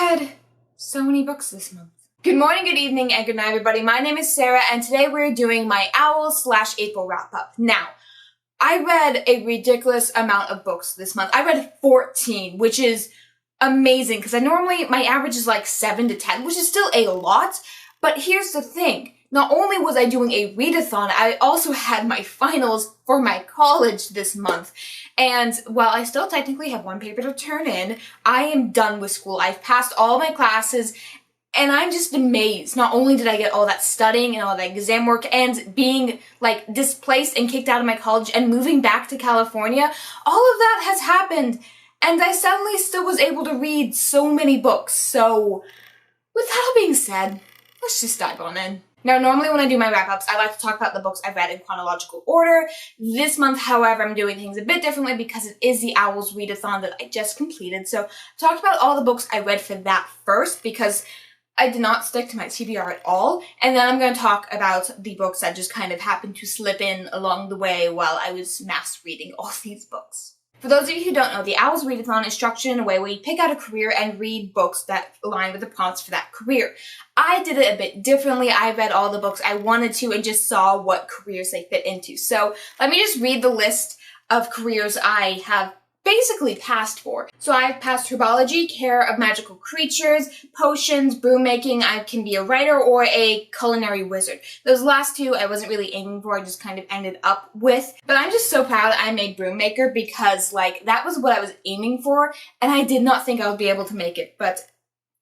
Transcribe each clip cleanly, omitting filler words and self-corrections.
read so many books this month. Good morning, good evening, and good night, everybody. My name is Sarah, and today we're doing my Owl/April wrap-up. Now, I read a ridiculous amount of books this month. I read 14, which is amazing, because my average is like 7 to 10, which is still a lot, but here's the thing. Not only was I doing a readathon, I also had my finals for my college this month. And while I still technically have one paper to turn in, I am done with school. I've passed all my classes, and I'm just amazed. Not only did I get all that studying and all that exam work and being like displaced and kicked out of my college and moving back to California, all of that has happened. And I suddenly still was able to read so many books. So with that all being said, let's just dive on in. Now, normally when I do my wrap-ups, I like to talk about the books I've read in chronological order. This month, however, I'm doing things a bit differently because it is the Owls readathon that I just completed. So I talked about all the books I read for that first because I did not stick to my TBR at all. And then I'm going to talk about the books that just kind of happened to slip in along the way while I was mass reading all these books. For those of you who don't know, the Owls readathon is structured in a way where you pick out a career and read books that align with the prompts for that career. I did it a bit differently. I read all the books I wanted to and just saw what careers they fit into. So let me just read the list of careers I have basically passed for. So I've passed herbology, care of magical creatures, potions, broom making. I can be a writer or a culinary wizard. Those last two I wasn't really aiming for, I just kind of ended up with. But I'm just so proud I made broom maker because that was what I was aiming for and I did not think I would be able to make it. But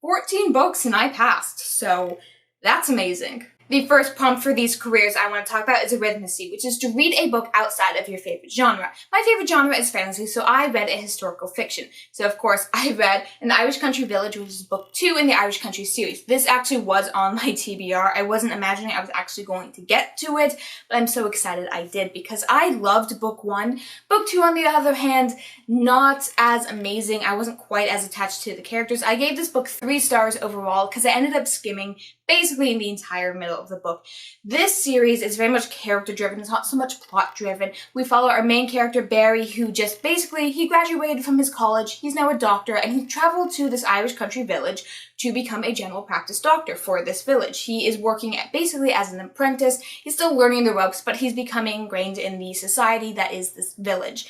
14 books and I passed, so that's amazing. The first prompt for these careers I want to talk about is arithmancy, which is to read a book outside of your favorite genre. My favorite genre is fantasy, so I read a historical fiction. So of course, I read An Irish Country Village, which is book 2 in the Irish Country series. This actually was on my TBR. I wasn't imagining I was actually going to get to it, but I'm so excited I did because I loved book 1. Book 2, on the other hand, not as amazing. I wasn't quite as attached to the characters. I gave this book 3 stars overall because I ended up skimming basically in the entire middle of the book. This series is very much character driven, it's not so much plot driven. We follow our main character Barry, who just basically, he graduated from his college, he's now a doctor, and he traveled to this Irish country village to become a general practice doctor for this village. He is working basically as an apprentice, he's still learning the ropes, but he's becoming ingrained in the society that is this village.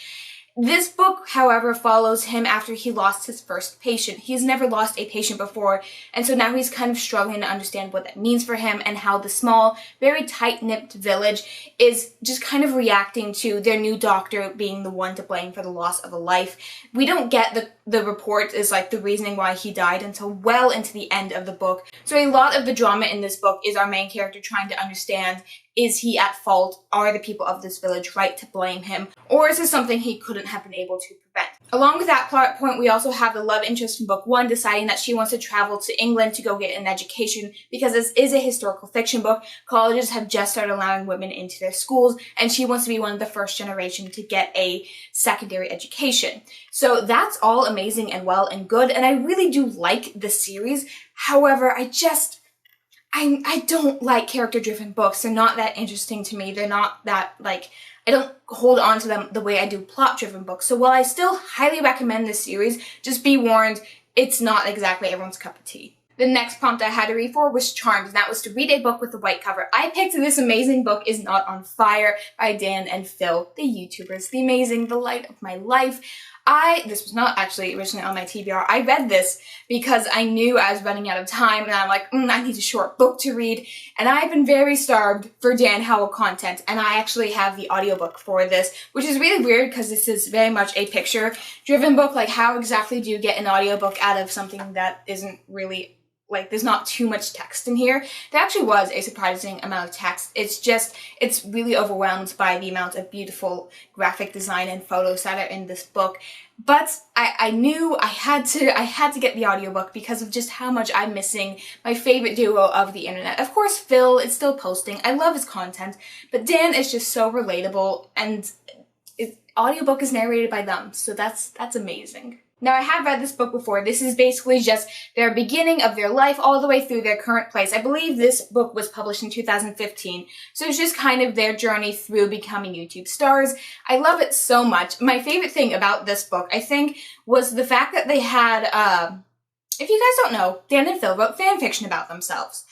This book, however, follows him after he lost his first patient. He's never lost a patient before, and so now he's kind of struggling to understand what that means for him and how the small, very tight-knit village is just kind of reacting to their new doctor being the one to blame for the loss of a life. We don't get the report is the reasoning why he died until well into the end of the book. So a lot of the drama in this book is our main character trying to understand, is he at fault? Are the people of this village right to blame him? Or is this something he couldn't have been able to prevent? Along with that plot point, we also have the love interest from book 1 deciding that she wants to travel to England to go get an education because this is a historical fiction book. Colleges have just started allowing women into their schools and she wants to be one of the first generation to get a secondary education. So that's all amazing and well and good, and I really do like the series. However, I don't like character-driven books. They're not that interesting to me. They're not that, I don't hold on to them the way I do plot-driven books. So while I still highly recommend this series, just be warned, it's not exactly everyone's cup of tea. The next prompt I had to read for was Charmed, and that was to read a book with a white cover. I picked This Amazing Book Is Not on Fire by Dan and Phil, the YouTubers. The light of my life. This was not actually originally on my TBR. I read this because I knew I was running out of time and I'm like, I need a short book to read. And I've been very starved for Dan Howell content, and I actually have the audiobook for this, which is really weird because this is very much a picture-driven book. How exactly do you get an audiobook out of something that isn't really there's not too much text in here? There actually was a surprising amount of text. It's really overwhelmed by the amount of beautiful graphic design and photos that are in this book. But I knew I had to get the audiobook because of just how much I'm missing my favorite duo of the internet. Of course, Phil is still posting. I love his content, but Dan is just so relatable, and audiobook is narrated by them, so that's amazing. Now, I have read this book before. This is basically just their beginning of their life all the way through their current place. I believe this book was published in 2015, so it's just kind of their journey through becoming YouTube stars. I love it so much. My favorite thing about this book, I think, was the fact that they had if you guys don't know, Dan and Phil wrote fan fiction about themselves.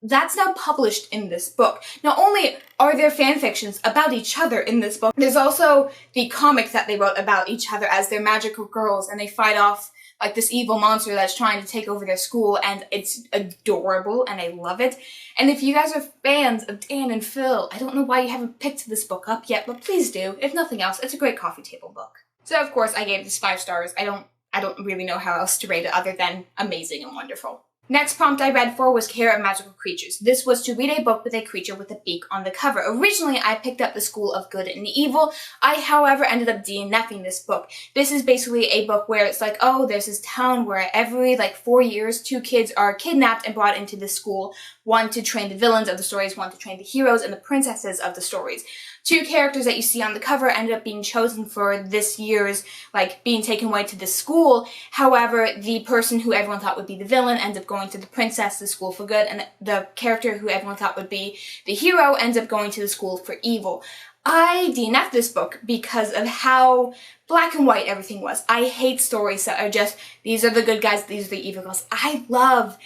That's now published in this book. Not only are there fan fictions about each other in this book, there's also the comic that they wrote about each other as they're magical girls and they fight off like this evil monster that's trying to take over their school, and it's adorable and I love it. And if you guys are fans of Dan and Phil, I don't know why you haven't picked this book up yet, but please do. If nothing else, it's a great coffee table book. So of course I gave this 5 stars. I don't really know how else to rate it other than amazing and wonderful. Next prompt I read for was Care of Magical Creatures. This was to read a book with a creature with a beak on the cover. Originally, I picked up The School of Good and Evil. I, however, ended up DNFing this book. This is basically a book where it's like, oh, there's this town where every 4 years, 2 kids are kidnapped and brought into this school. One to train the villains of the stories, one to train the heroes and the princesses of the stories. 2 characters that you see on the cover ended up being chosen for this year's, being taken away to this school. However, the person who everyone thought would be the villain ends up going to the princess, the school for good, and the character who everyone thought would be the hero ends up going to the school for evil. I DNF'd this book because of how black and white everything was. I hate stories that are just, these are the good guys, these are the evil girls. I love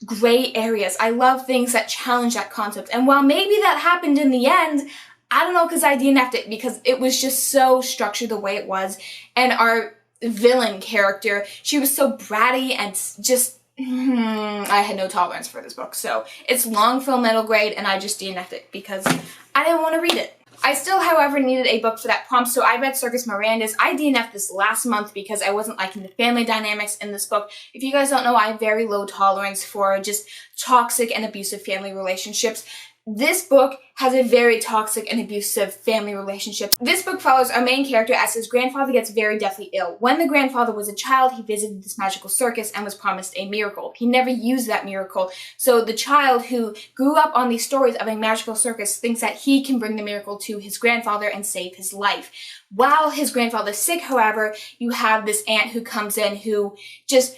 gray areas. I love things that challenge that concept. And while maybe that happened in the end, I don't know, because I DNF'd it because it was just so structured the way it was. And our villain character, she was so bratty and just, I had no tolerance for this book. So it's long for middle grade and I just DNF'd it because I didn't want to read it. I still, however, needed a book for that prompt, so I read Circus Miranda's. I DNF'd this last month because I wasn't liking the family dynamics in this book. If you guys don't know, I have very low tolerance for just toxic and abusive family relationships. This book has a very toxic and abusive family relationship. This book follows our main character as his grandfather gets very deathly ill. When the grandfather was a child, he visited this magical circus and was promised a miracle. He never used that miracle, so the child who grew up on these stories of a magical circus thinks that he can bring the miracle to his grandfather and save his life. While his grandfather's sick, however, you have this aunt who comes in who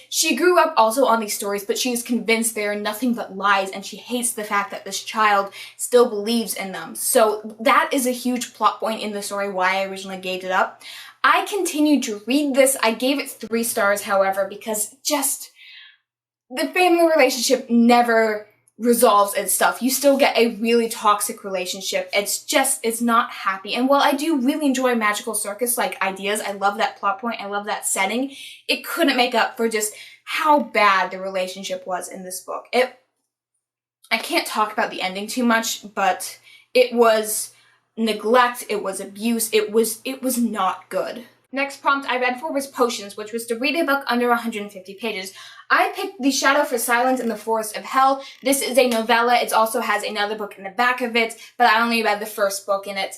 she grew up also on these stories, but she is convinced they are nothing but lies, and she hates the fact that this child still believes in them. So that is a huge plot point in the story why I originally gave it up. I continued to read this. I gave it 3 stars, however, because just the family relationship never resolves its stuff. You still get a really toxic relationship. It's not happy. And while I do really enjoy magical circus ideas, I love that plot point, I love that setting, it couldn't make up for just how bad the relationship was in this book. I can't talk about the ending too much, but it was neglect, it was abuse, it was not good. Next prompt I read for was Potions, which was to read a book under 150 pages. I picked The Shadow for Silence in the Forest of Hell. This is a novella. It also has another book in the back of it, but I only read the first book in it.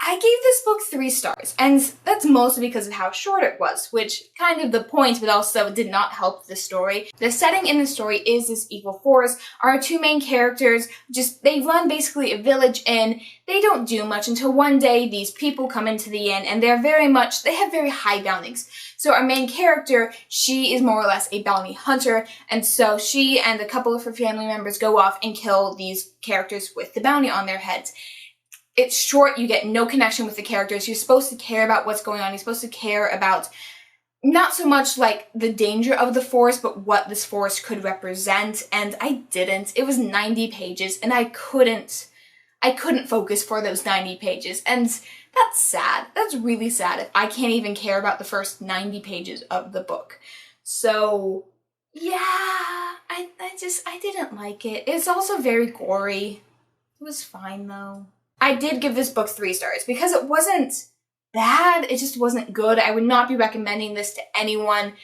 I gave this book 3 stars, and that's mostly because of how short it was, which kind of the point, but also did not help the story. The setting in the story is this evil forest. Our 2 main characters, they run basically a village inn. They don't do much until one day these people come into the inn, and they have very high bounties. So our main character, she is more or less a bounty hunter, and so she and a couple of her family members go off and kill these characters with the bounty on their heads. It's short, you get no connection with the characters, you're supposed to care about what's going on, you're supposed to care about not so much the danger of the forest, but what this forest could represent, and I didn't. It was 90 pages, and I couldn't focus for those 90 pages, and that's sad. That's really sad if I can't even care about the first 90 pages of the book. So, yeah, I didn't like it. It's also very gory. It was fine, though. I did give this book 3 stars because it wasn't bad, it just wasn't good. I would not be recommending this to anyone.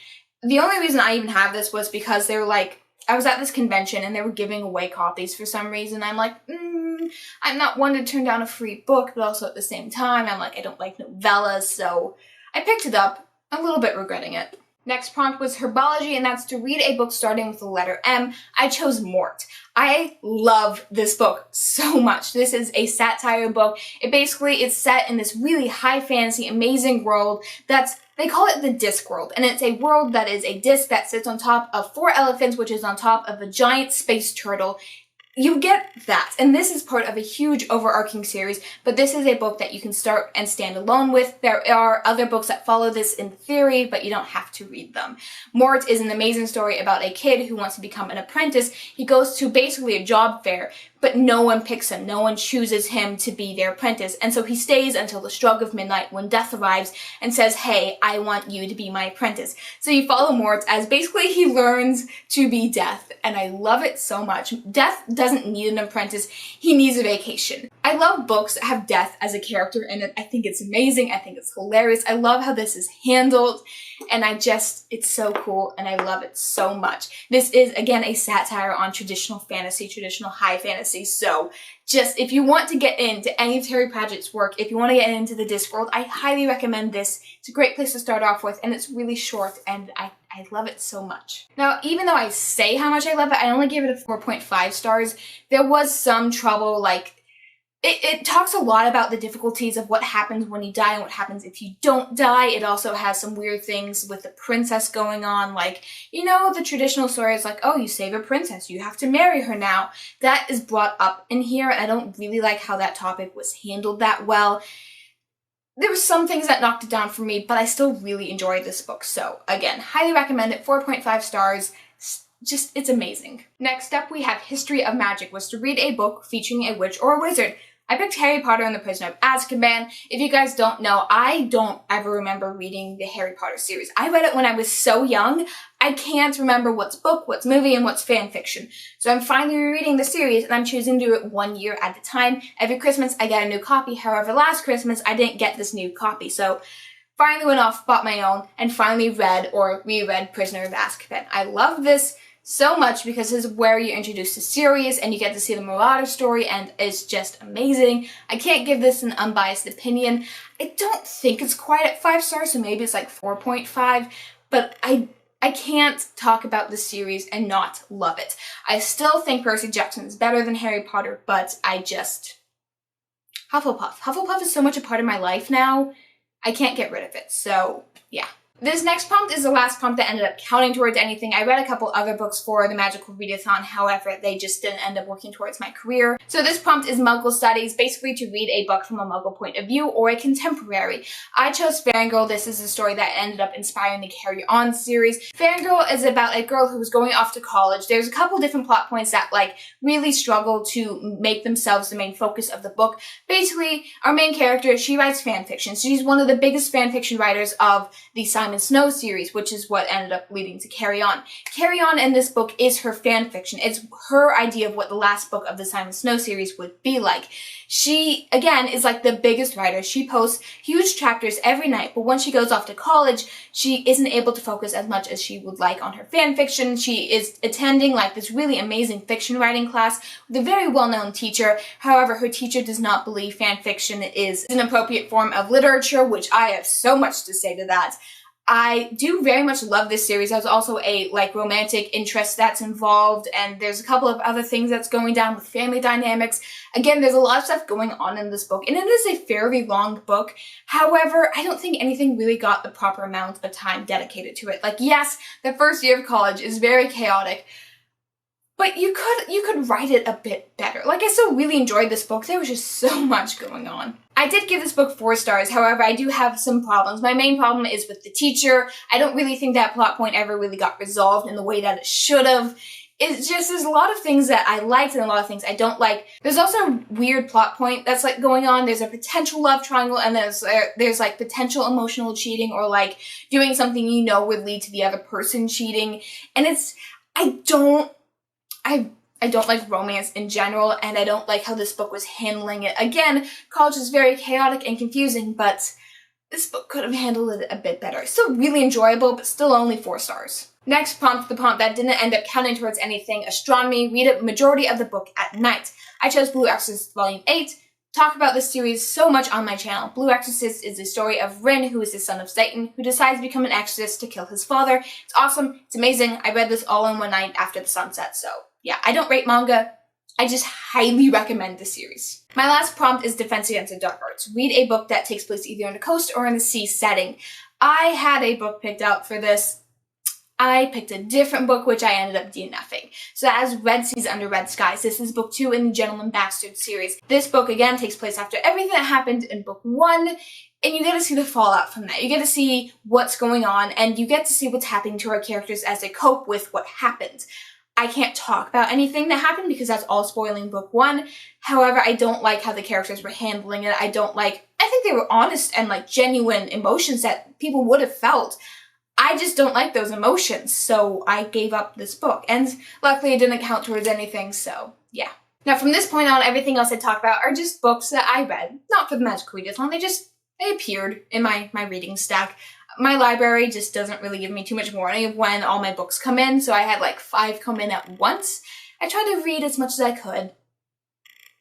The only reason I even have this was because they were I was at this convention and they were giving away copies for some reason. I'm I'm not one to turn down a free book, but also at the same time, I don't like novellas, so I picked it up, a little bit regretting it. Next prompt was Herbology, and that's to read a book starting with the letter M. I chose Mort. I love this book so much. This is a satire book. It's set in this really high fantasy, amazing world they call it the disc world, and it's a world that is a disc that sits on top of 4 elephants, which is on top of a giant space turtle. You get that, and this is part of a huge overarching series, but this is a book that you can start and stand alone with. There are other books that follow this in theory, but you don't have to read them. Mort is an amazing story about a kid who wants to become an apprentice. He goes to basically a job fair, but no one picks him. No one chooses him to be their apprentice, and so he stays until the stroke of midnight when death arrives and says, hey, I want you to be my apprentice. So you follow Mort as basically he learns to be Death, and I love it so much. Death doesn't need an apprentice, he needs a vacation. I love books that have Death as a character in it. I think it's amazing, I think it's hilarious, I love how this is handled, and it's so cool, and I love it so much. This is, again, a satire on traditional fantasy, traditional high fantasy, so just, if you want to get into any of Terry Pratchett's work, if you want to get into the Discworld, I highly recommend this. It's a great place to start off with, and it's really short, and I love it so much. Now, even though I say how much I love it, I only gave it a 4.5 stars. There was some trouble, like, it talks a lot about the difficulties of what happens when you die and what happens if you don't die. It also has some weird things with the princess going on, like, you know, the traditional story is like, oh, you save a princess, you have to marry her now. That is brought up in here, and I don't really like how that topic was handled that well. There were some things that knocked it down for me, but I still really enjoyed this book. So, again, highly recommend it, 4.5 stars. Just, it's amazing. Next up, we have History of Magic, was to read a book featuring a witch or a wizard. I picked Harry Potter and the Prisoner of Azkaban. If you guys don't know, I don't ever remember reading the Harry Potter series. I read it when I was so young, I can't remember what's book, what's movie, and what's fan fiction. So I'm finally rereading the series, and I'm choosing to do it 1 year at a time. Every Christmas, I get a new copy. However, last Christmas, I didn't get this new copy. So finally went off, bought my own, and finally read or reread Prisoner of Azkaban. I love this so much because this is where you're introduced to Sirius and you get to see the Marauder story, and it's just amazing. I can't give this an unbiased opinion. I don't think it's quite at 5 stars, so maybe it's like 4.5, but I can't talk about this series and not love it. I still think Percy Jackson is better than Harry Potter, but Hufflepuff. Hufflepuff is so much a part of my life now, I can't get rid of it, so yeah. This next prompt is the last prompt that ended up counting towards anything. I read a couple other books for the Magical Readathon, however, they just didn't end up working towards my career. So this prompt is Muggle Studies, basically to read a book from a Muggle point of view or a contemporary. I chose Fangirl. This is a story that ended up inspiring the Carry On series. Fangirl is about a girl who was going off to college. There's a couple different plot points that really struggle to make themselves the main focus of the book. Basically, our main character, she writes fan fiction. She's one of the biggest fan fiction writers of the Simon Snow series, which is what ended up leading to Carry On. Carry On in this book is her fan fiction. It's her idea of what the last book of the Simon Snow series would be like. She, again, is like the biggest writer. She posts huge chapters every night, but once she goes off to college, she isn't able to focus as much as she would like on her fan fiction. She is attending this really amazing fiction writing class with a very well-known teacher. However, her teacher does not believe fan fiction is an appropriate form of literature, which I have so much to say to that. I do very much love this series. There's also a romantic interest that's involved, and there's a couple of other things that's going down with family dynamics. Again, there's a lot of stuff going on in this book, and it is a fairly long book. However, I don't think anything really got the proper amount of time dedicated to it. Yes, the first year of college is very chaotic, but you could write it a bit better. I still really enjoyed this book. There was just so much going on. I did give this book 4 stars, however, I do have some problems. My main problem is with the teacher. I don't really think that plot point ever really got resolved in the way that it should have. It's just, there's a lot of things that I liked and a lot of things I don't like. There's also a weird plot point that's going on. There's a potential love triangle, and there's potential emotional cheating or doing something would lead to the other person cheating. And I don't like romance in general, and I don't like how this book was handling it. Again, college is very chaotic and confusing, but this book could have handled it a bit better. Still really enjoyable, but still only 4 stars. Next prompt, the prompt that didn't end up counting towards anything, astronomy. Read a majority of the book at night. I chose Blue Exorcist Volume 8. Talk about this series so much on my channel. Blue Exorcist is the story of Rin, who is the son of Satan, who decides to become an exorcist to kill his father. It's awesome. It's amazing. I read this all in one night after the sunset, so yeah, I don't rate manga. I just highly recommend this series. My last prompt is Defense Against the Dark Arts. Read a book that takes place either on the coast or in the sea setting. I had a book picked out for this. I picked a different book, which I ended up DNFing. So that is Red Seas Under Red Skies. This is book 2 in the Gentleman Bastard series. This book, again, takes place after everything that happened in book 1, and you get to see the fallout from that. You get to see what's going on, and you get to see what's happening to our characters as they cope with what happened. I can't talk about anything that happened because that's all spoiling book 1. However, I don't like how the characters were handling it. I think they were honest and like genuine emotions that people would have felt. I just don't like those emotions, so I gave up this book. And luckily it didn't count towards anything, so yeah. Now from this point on, everything else I talk about are just books that I read. Not for the Magical Readathon, they appeared in my reading stack. My library just doesn't really give me too much warning of when all my books come in, so I had like 5 come in at once. I tried to read as much as I could.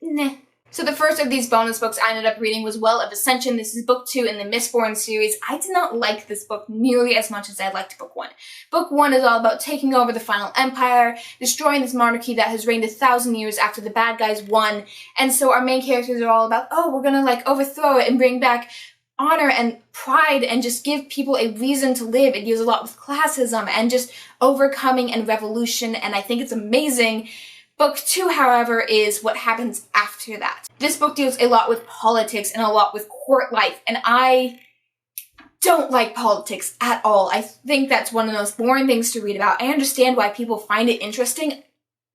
Nah. So the first of these bonus books I ended up reading was Well of Ascension. This is book 2 in the Mistborn series. I did not like this book nearly as much as I liked book 1. Book 1 is all about taking over the final empire, destroying this monarchy that has reigned 1,000 years after the bad guys won. And so our main characters are all about, oh, we're gonna like overthrow it and bring back honor and pride and just give people a reason to live. It deals a lot with classism and just overcoming and revolution, and I think it's amazing. Book 2, however, is what happens after that. This book deals a lot with politics and a lot with court life, and I don't like politics at all. I think that's one of the most boring things to read about. I understand why people find it interesting.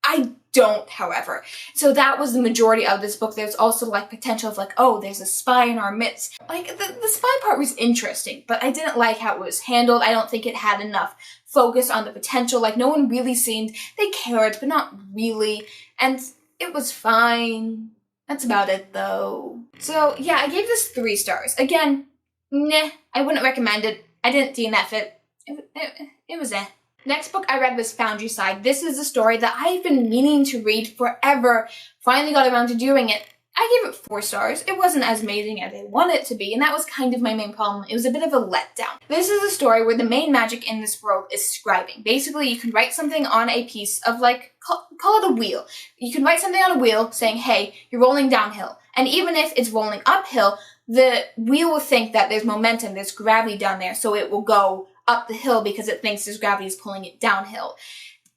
I don't, however. So that was the majority of this book. There's also like potential of like, oh, there's a spy in our midst. Like the spy part was interesting, but I didn't like how it was handled. I don't think it had enough focus on the potential. Like no one really seemed, they cared, but not really. And it was fine. That's about it though. So yeah, I gave this 3 stars. Again, nah, I wouldn't recommend it. I didn't DNF it. It was eh. Next book I read was Foundry Side. This is a story that I've been meaning to read forever. Finally got around to doing it. I gave it 4 stars. It wasn't as amazing as I wanted it to be, and that was kind of my main problem. It was a bit of a letdown. This is a story where the main magic in this world is scribing. Basically, you can write something on a piece of like, call it a wheel. You can write something on a wheel saying, hey, you're rolling downhill. And even if it's rolling uphill, the wheel will think that there's momentum, there's gravity down there, so it will go up the hill because it thinks there's gravity is pulling it downhill.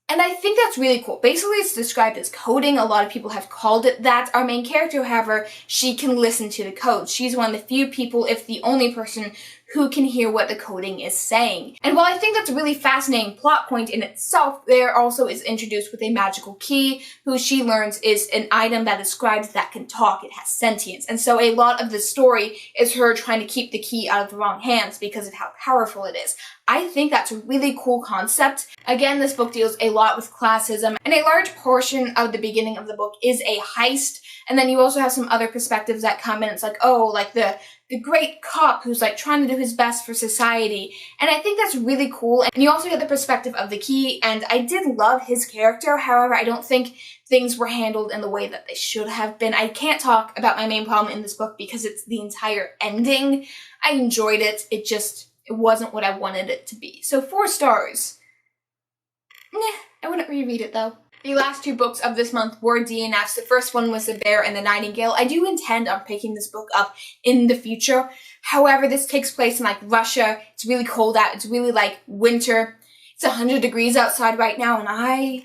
And I think that's really cool. Basically, it's described as coding. A lot of people have called it that. Our main character, however, she can listen to the code. She's one of the few people, if the only person, who can hear what the coding is saying. And while I think that's a really fascinating plot point in itself, there also is introduced with a magical key, who she learns is an item that is scribed that can talk. It has sentience. And so a lot of the story is her trying to keep the key out of the wrong hands because of how powerful it is. I think that's a really cool concept. Again, this book deals a lot with classism, and a large portion of the beginning of the book is a heist, and then you also have some other perspectives that come in. It's like, oh, like the great cop who's like trying to do his best for society, and I think that's really cool. And you also get the perspective of the key, and I did love his character. However, I don't think things were handled in the way that they should have been. I can't talk about my main problem in this book because it's the entire ending. I enjoyed it. It wasn't what I wanted it to be. So 4 stars. Nah, I wouldn't reread it though. The last 2 books of this month were DNFs. The first one was The Bear and the Nightingale. I do intend on picking this book up in the future. However, this takes place in like Russia. It's really cold out. It's really like winter. It's 100 degrees outside right now, and I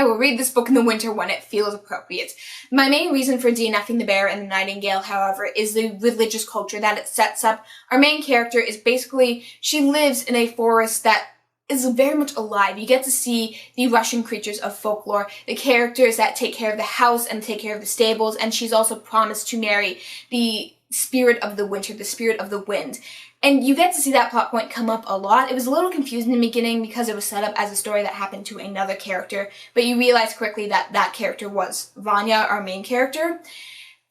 will read this book in the winter when it feels appropriate. My main reason for DNFing The Bear and the Nightingale, however, is the religious culture that it sets up. Our main character is basically, she lives in a forest that is very much alive. You get to see the Russian creatures of folklore, the characters that take care of the house and take care of the stables, and she's also promised to marry the spirit of the winter, the spirit of the wind. And you get to see that plot point come up a lot. It was a little confusing in the beginning because it was set up as a story that happened to another character, but you realize quickly that that character was Vanya, our main character.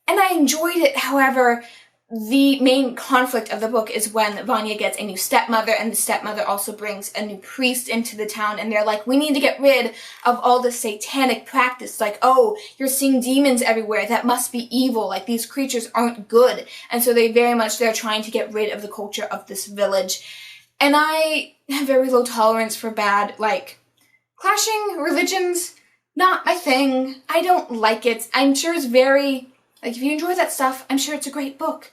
And I enjoyed it. However, the main conflict of the book is when Vanya gets a new stepmother, and the stepmother also brings a new priest into the town, and they're like, we need to get rid of all this satanic practice. Like, oh, you're seeing demons everywhere. That must be evil. Like, these creatures aren't good. And so they're trying to get rid of the culture of this village. And I have very low tolerance for bad, like, clashing religions. Not my thing. I don't like it. I'm sure it's very, like, if you enjoy that stuff, I'm sure it's a great book.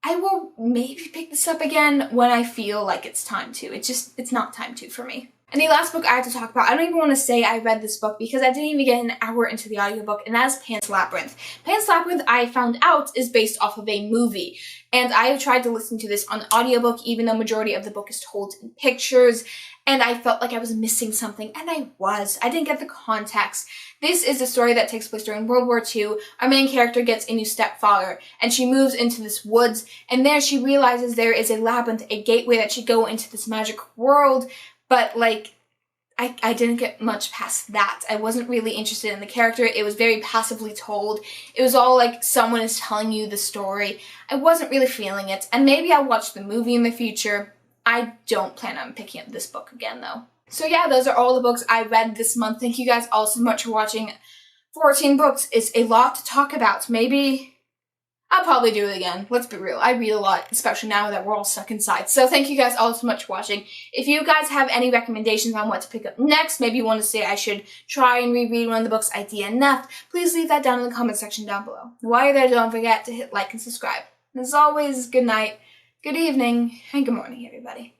I will maybe pick this up again when I feel like it's time to. It's not time to for me. And the last book I have to talk about, I don't even want to say I read this book because I didn't even get an hour into the audiobook, and that is Pan's Labyrinth. Pan's Labyrinth, I found out, is based off of a movie, and I have tried to listen to this on audiobook even though majority of the book is told in pictures, and I felt like I was missing something, and I was. I didn't get the context. This is a story that takes place during World War II. Our main character gets a new stepfather, and she moves into this woods, and there she realizes there is a labyrinth, a gateway that should go into this magic world, but like, I didn't get much past that. I wasn't really interested in the character. It was very passively told. It was all like someone is telling you the story. I wasn't really feeling it, and maybe I'll watch the movie in the future. I don't plan on picking up this book again though. So yeah, those are all the books I read this month. Thank you guys all so much for watching. 14 books is a lot to talk about. Maybe I'll probably do it again. Let's be real. I read a lot, especially now that we're all stuck inside. So thank you guys all so much for watching. If you guys have any recommendations on what to pick up next, maybe you want to say I should try and reread one of the books I DNF'd, please leave that down in the comment section down below. While you're there, don't forget to hit like and subscribe. And as always, good night, good evening, and good morning, everybody.